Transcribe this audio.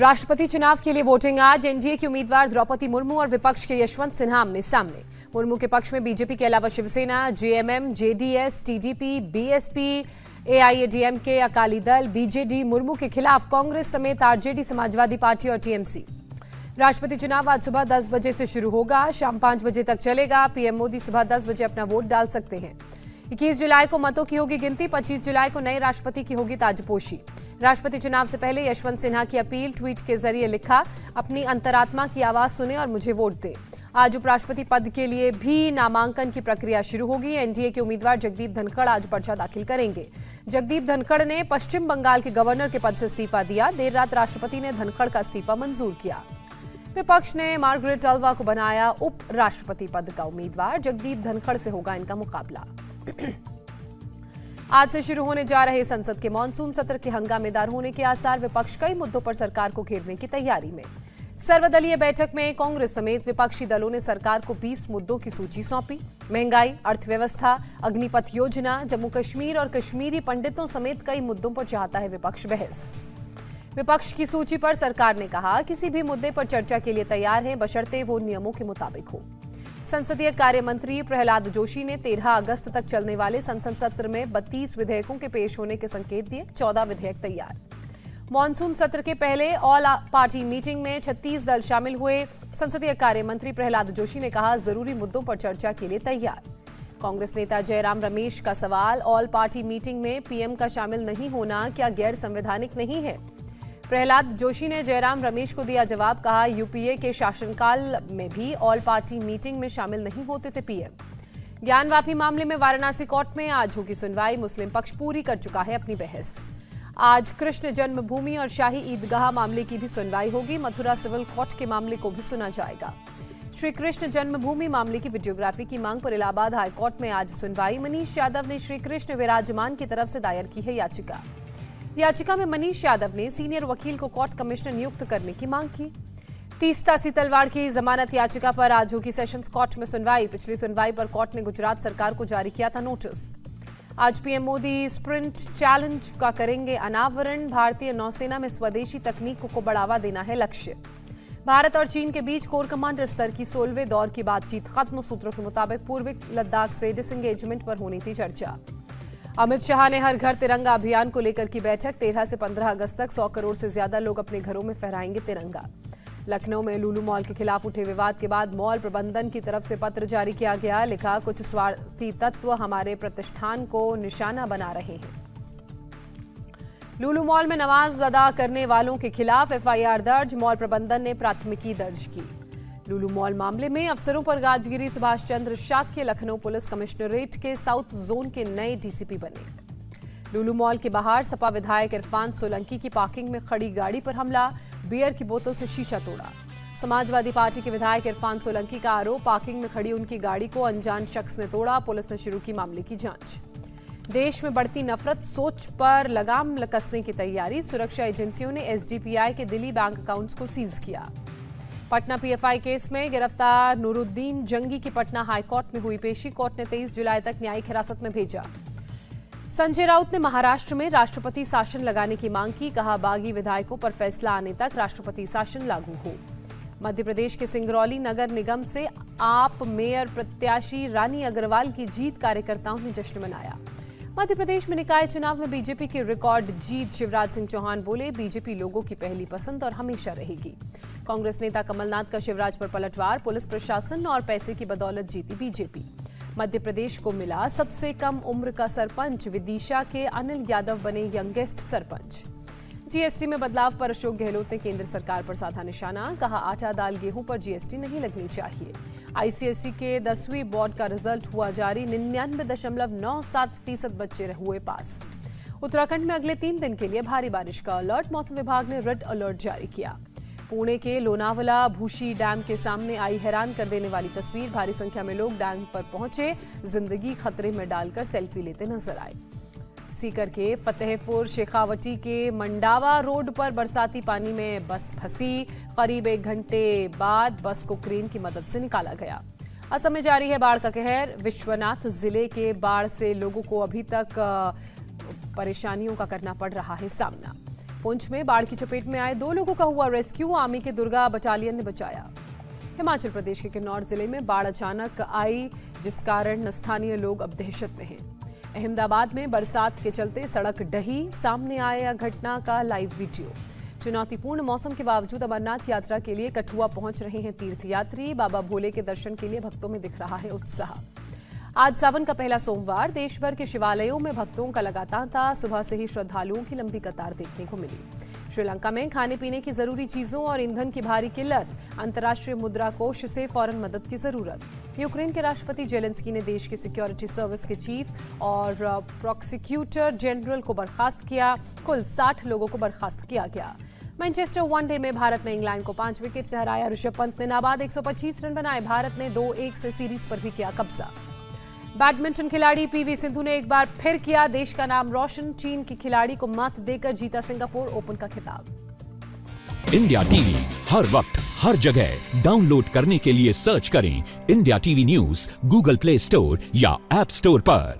राष्ट्रपति चुनाव के लिए वोटिंग आज। एनडीए की उम्मीदवार द्रौपदी मुर्मू और विपक्ष के यशवंत सिन्हा आमने सामने। मुर्मू के पक्ष में बीजेपी के अलावा Shiv Sena, JMM, JDS, TDP, BSP, AIADMK, Akali Dal, BJD. Murmu के खिलाफ कांग्रेस समेत आरजेडी, समाजवादी पार्टी और टीएमसी। राष्ट्रपति चुनाव आज सुबह 10 बजे से शुरू होगा, शाम 5 बजे तक चलेगा। पीएम मोदी सुबह 10 बजे अपना वोट डाल सकते हैं। 21 जुलाई को मतों की होगी गिनती, 25 जुलाई को नए राष्ट्रपति की होगी ताजपोशी। राष्ट्रपति चुनाव से पहले यशवंत सिन्हा की अपील, ट्वीट के जरिए लिखा, अपनी अंतरात्मा की आवाज सुने और मुझे वोट दें। आज उपराष्ट्रपति पद के लिए भी नामांकन की प्रक्रिया शुरू होगी। एनडीए के उम्मीदवार जगदीप धनखड़ आज पर्चा दाखिल करेंगे। जगदीप धनखड़ ने पश्चिम बंगाल के गवर्नर के पद से इस्तीफा दिया। देर रात राष्ट्रपति ने धनखड़ का इस्तीफा मंजूर किया। विपक्ष ने मार्गरेट टलवा को बनाया उप राष्ट्रपति पद का उम्मीदवार। जगदीप धनखड़ से होगा इनका मुकाबला। आज से शुरू होने जा रहे संसद के मानसून सत्र के हंगामेदार होने के आसार। विपक्ष कई मुद्दों पर सरकार को घेरने की तैयारी में। सर्वदलीय बैठक में कांग्रेस समेत विपक्षी दलों ने सरकार को 20 मुद्दों की सूची सौंपी। महंगाई, अर्थव्यवस्था, अग्निपथ योजना, जम्मू कश्मीर और कश्मीरी पंडितों समेत कई मुद्दों पर चाहता है विपक्ष बहस। विपक्ष की सूची पर सरकार ने कहा, किसी भी मुद्दे पर चर्चा के लिए तैयार है, बशर्ते वो नियमों के मुताबिक हो। संसदीय कार्य मंत्री प्रहलाद जोशी ने 13 अगस्त तक चलने वाले संसद सत्र में 32 विधेयकों के पेश होने के संकेत दिए। 14 विधेयक तैयार। मॉनसून सत्र के पहले ऑल पार्टी मीटिंग में 36 दल शामिल हुए। संसदीय कार्य मंत्री प्रहलाद जोशी ने कहा, जरूरी मुद्दों पर चर्चा के लिए तैयार। कांग्रेस नेता जयराम रमेश का सवाल, ऑल पार्टी मीटिंग में पीएम का शामिल नहीं होना क्या गैर संवैधानिक नहीं है? प्रहलाद जोशी ने जयराम रमेश को दिया जवाब, कहा, यूपीए के शासनकाल में भी ऑल पार्टी मीटिंग में शामिल नहीं होते थे पीएम। ज्ञानवापी मामले में वाराणसी कोर्ट में आज होगी सुनवाई। मुस्लिम पक्ष पूरी कर चुका है अपनी बहस। आज कृष्ण जन्मभूमि और शाही ईदगाह मामले की भी सुनवाई होगी। मथुरा सिविल कोर्ट के मामले को भी सुना जाएगा। श्री कृष्ण जन्मभूमि मामले की वीडियोग्राफी की मांग पर इलाहाबाद हाईकोर्ट में आज सुनवाई। मनीष यादव ने श्री कृष्ण विराजमान की तरफ से दायर की है याचिका। याचिका में मनीष यादव ने सीनियर वकील को कोर्ट कमिश्नर नियुक्त करने की मांग की। तीस्ता सीतलवाड़ की जमानत याचिका पर आज होगी सेशंस कोर्ट में सुनवाई। पिछली सुनवाई पर कोर्ट ने गुजरात सरकार को जारी किया था नोटिस। आज पीएम मोदी स्प्रिंट चैलेंज का करेंगे अनावरण। भारतीय नौसेना में स्वदेशी तकनीक को बढ़ावा देना है लक्ष्य। भारत और चीन के बीच कोर कमांडर स्तर की 16वें दौर की बातचीत खत्म। सूत्रों के मुताबिक पूर्वी लद्दाख से डिसएंगेजमेंट पर होनी थी चर्चा। अमित शाह ने हर घर तिरंगा अभियान को लेकर की बैठक। 13 से 15 अगस्त तक 100 करोड़ से ज्यादा लोग अपने घरों में फहराएंगे तिरंगा। लखनऊ में लुलु मॉल के खिलाफ उठे विवाद के बाद मॉल प्रबंधन की तरफ से पत्र जारी किया गया। लिखा, कुछ स्वार्थी तत्व हमारे प्रतिष्ठान को निशाना बना रहे हैं। लुलु मॉल में नमाज अदा करने वालों के खिलाफ एफआईआर दर्ज। मॉल प्रबंधन ने प्राथमिकी दर्ज की। लुलु मॉल मामले में अफसरों पर गाजगिरी। सुभाष चंद्र शाक्य लखनऊ पुलिस कमिश्नरेट के साउथ जोन के नए डीसीपी बने। लुलु मॉल के बाहर सपा विधायक इरफान सोलंकी की पार्किंग में खड़ी गाड़ी पर हमला। बियर की बोतल से शीशा तोड़ा। समाजवादी पार्टी के विधायक इरफान सोलंकी का आरोप, पार्किंग में खड़ी उनकी गाड़ी को अनजान शख्स ने तोड़ा। पुलिस ने शुरू की मामले की जांच। देश में बढ़ती नफरत, सोच पर लगाम कसने की तैयारी। सुरक्षा एजेंसियों ने एसडीपीआई के दिल्ली बैंक अकाउंट्स को सीज किया। पटना पीएफआई केस में गिरफ्तार नूरुद्दीन जंगी की पटना हाईकोर्ट में हुई पेशी। कोर्ट ने 23 जुलाई तक न्यायिक हिरासत में भेजा। संजय राउत ने महाराष्ट्र में राष्ट्रपति शासन लगाने की मांग की। कहा, बागी विधायकों पर फैसला आने तक राष्ट्रपति शासन लागू हो। मध्य प्रदेश के सिंगरौली नगर निगम से आप मेयर प्रत्याशी रानी अग्रवाल की जीत, कार्यकर्ताओं ने जश्न मनाया। मध्य प्रदेश में निकाय चुनाव में बीजेपी की रिकॉर्ड जीत। शिवराज सिंह चौहान बोले, बीजेपी लोगों की पहली पसंद और हमेशा रहेगी। कांग्रेस नेता कमलनाथ का शिवराज पर पलटवार। पुलिस प्रशासन और पैसे की बदौलत जीती बीजेपी। मध्य प्रदेश को मिला सबसे कम उम्र का सरपंच। विदिशा के अनिल यादव बने यंगेस्ट सरपंच। जीएसटी में बदलाव पर अशोक गहलोत ने केंद्र सरकार पर साधा निशाना। कहा, आटा दाल गेहूं पर जीएसटी नहीं लगनी चाहिए। आईसीएसई के 10वीं बोर्ड का रिजल्ट हुआ जारी। 99.97% बच्चे हुए पास। उत्तराखंड में अगले 3 दिन के लिए भारी बारिश का अलर्ट। मौसम विभाग ने रेड अलर्ट जारी किया। पुणे के लोनावला भूशी डैम के सामने आई हैरान कर देने वाली तस्वीर। भारी संख्या में लोग डैम पर पहुंचे, जिंदगी खतरे में डालकर सेल्फी लेते नजर आए। सीकर के फतेहपुर शेखावटी के मंडावा रोड पर बरसाती पानी में बस फंसी। करीब 1 घंटे बाद बस को क्रेन की मदद से निकाला गया। असम में जारी है बाढ़ का कहर। विश्वनाथ जिले के बाढ़ से लोगों को अभी तक परेशानियों का करना पड़ रहा है सामना। पुंछ में बाढ़ की चपेट में आए 2 लोगों का हुआ रेस्क्यू, आर्मी के दुर्गा बटालियन ने बचाया। हिमाचल प्रदेश के किन्नौर जिले में बाढ़ अचानक आई, जिस कारण स्थानीय लोग अब दहशत में हैं। अहमदाबाद में बरसात के चलते सड़क ढही, सामने आया घटना का लाइव वीडियो। चुनौतीपूर्ण मौसम के बावजूद अमरनाथ यात्रा के लिए कठुआ पहुंच रहे हैं तीर्थयात्री। बाबा भोले के दर्शन के लिए भक्तों में दिख रहा है उत्साह। आज सावन का पहला सोमवार, देश भर के शिवालयों में भक्तों का लगा तांता। सुबह से ही श्रद्धालुओं की लंबी कतार देखने को मिली। श्रीलंका में खाने पीने की जरूरी चीजों और ईंधन की भारी किल्लत, अंतर्राष्ट्रीय मुद्रा कोष से फौरन मदद की जरूरत। यूक्रेन के राष्ट्रपति जेलेंस्की ने देश की सिक्योरिटी सर्विस के चीफ और प्रोसिक्यूटर जनरल को बर्खास्त किया। कुल 60 लोगों को बर्खास्त किया गया। मैनचेस्टर वनडे में भारत ने इंग्लैंड को 5 विकेट से हराया। ऋषभ पंत ने नाबाद 125 रन बनाए। भारत ने 2-1 से सीरीज पर भी किया कब्जा। बैडमिंटन खिलाड़ी पीवी सिंधु ने एक बार फिर किया देश का नाम रोशन। चीन की खिलाड़ी को मात देकर जीता सिंगापुर ओपन का खिताब। इंडिया टीवी हर वक्त हर जगह डाउनलोड करने के लिए सर्च करें India TV news Google play store या ऐप स्टोर पर।